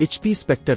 HP Spectre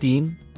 3: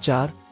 4: